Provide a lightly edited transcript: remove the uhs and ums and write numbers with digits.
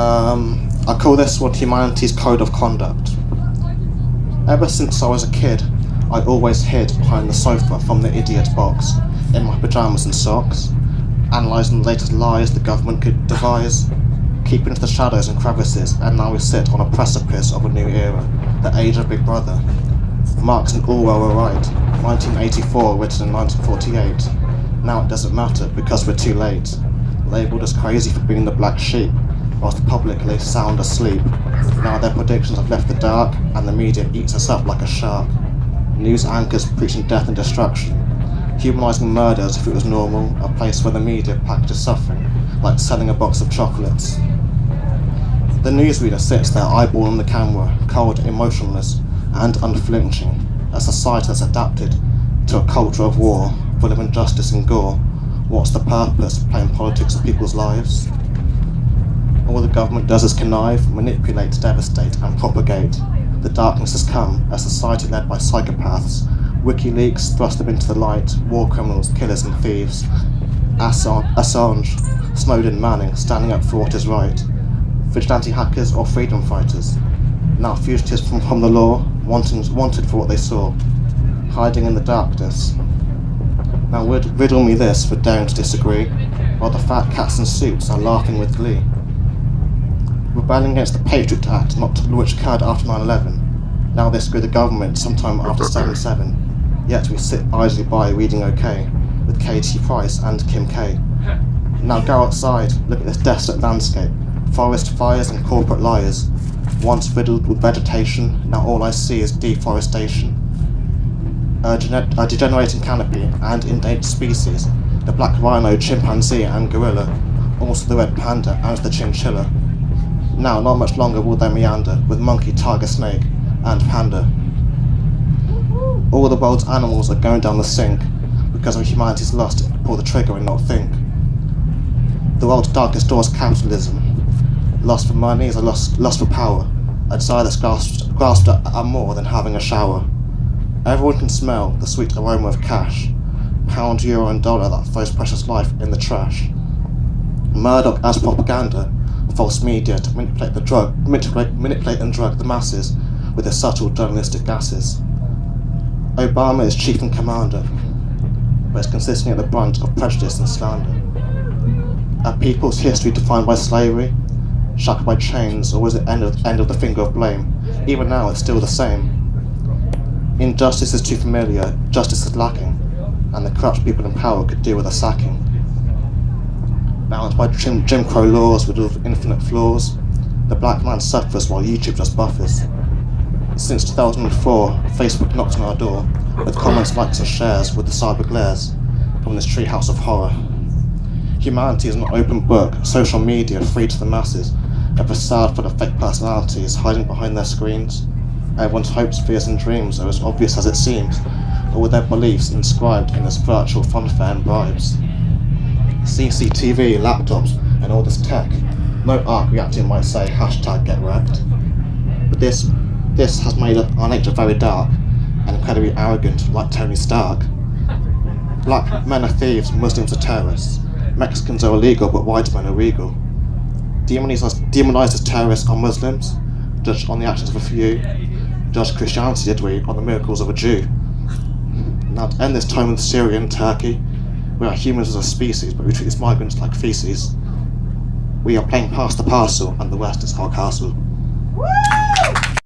I call this one humanity's code of conduct. Ever since I was a kid, I always hid behind the sofa from the idiot box, in my pyjamas and socks, analysing the latest lies the government could devise, keeping to the shadows and crevices, and now we sit on a precipice of a new era, the age of Big Brother. Marx and Orwell were right, 1984 written in 1948. Now it doesn't matter because we're too late, labelled as crazy for being the black sheep, whilst the public lay sound asleep. Now their predictions have left the dark, and the media eats us up like a shark. News anchors preaching death and destruction, humanising murder as if it was normal, a place where the media packages suffering, like selling a box of chocolates. The newsreader sits there eyeballing the camera, cold, emotionless, and unflinching, a society that's adapted to a culture of war, full of injustice and gore. What's the purpose of playing politics of people's lives? All the government does is connive, manipulate, devastate, and propagate. The darkness has come, a society led by psychopaths. WikiLeaks thrust them into the light, war criminals, killers and thieves. Assange, Snowden, Manning, standing up for what is right. Vigilante hackers or freedom fighters. Now fugitives from the law, wanted for what they saw, hiding in the darkness. Now riddle me this for daring to disagree, while the fat cats in suits are laughing with glee. Rebelling against the Patriot Act, which occurred after 9/11. Now they screw the government sometime after 7/7. Yet we sit idly by reading OK, with KT Price and Kim K. Now go outside, look at this desolate landscape, forest fires and corporate liars. Once riddled with vegetation, now all I see is deforestation. A degenerating canopy and endangered species, the black rhino, chimpanzee and gorilla, also the red panda and the chinchilla. Now not much longer will they meander, with monkey, tiger, snake and panda. All the world's animals are going down the sink, because of humanity's lust to pull the trigger and not think. The world's darkest door is capitalism. Lust for money is a lust for power, a desire that's grasped at more than having a shower. Everyone can smell the sweet aroma of cash, pound, euro and dollar that throws precious life in the trash. Murdoch as propaganda, false media to manipulate and drug the masses with their subtle journalistic gases. Obama is chief and commander, but is consistently at the brunt of prejudice and slander. A people's history defined by slavery, shackled by chains, or was it end of the finger of blame? Even now it's still the same. Injustice is too familiar, justice is lacking, and the corrupt people in power could do with a sacking. Balanced by Jim Crow laws with infinite flaws, the black man suffers while YouTube just buffers. Since 2004, Facebook knocked on our door with comments, likes and shares with the cyber glares from this treehouse of horror. Humanity is an open book, social media free to the masses, a facade full of fake personalities hiding behind their screens. Everyone's hopes, fears and dreams are as obvious as it seems, or with their beliefs inscribed in this virtual funfair and bribes. CCTV, laptops and all this tech, no arc reacting might say #GetWrecked. But this has made our nature very dark and incredibly arrogant, like Tony Stark. Black men are thieves, Muslims are terrorists, Mexicans are illegal but white men are regal. Demonized as terrorists are Muslims, judged on the actions of a few, judged Christianity did we on the miracles of a Jew. Now to end this time with Syria and Turkey, we are humans as a species, but we treat these migrants like feces. We are playing past the parcel, and the West is our castle.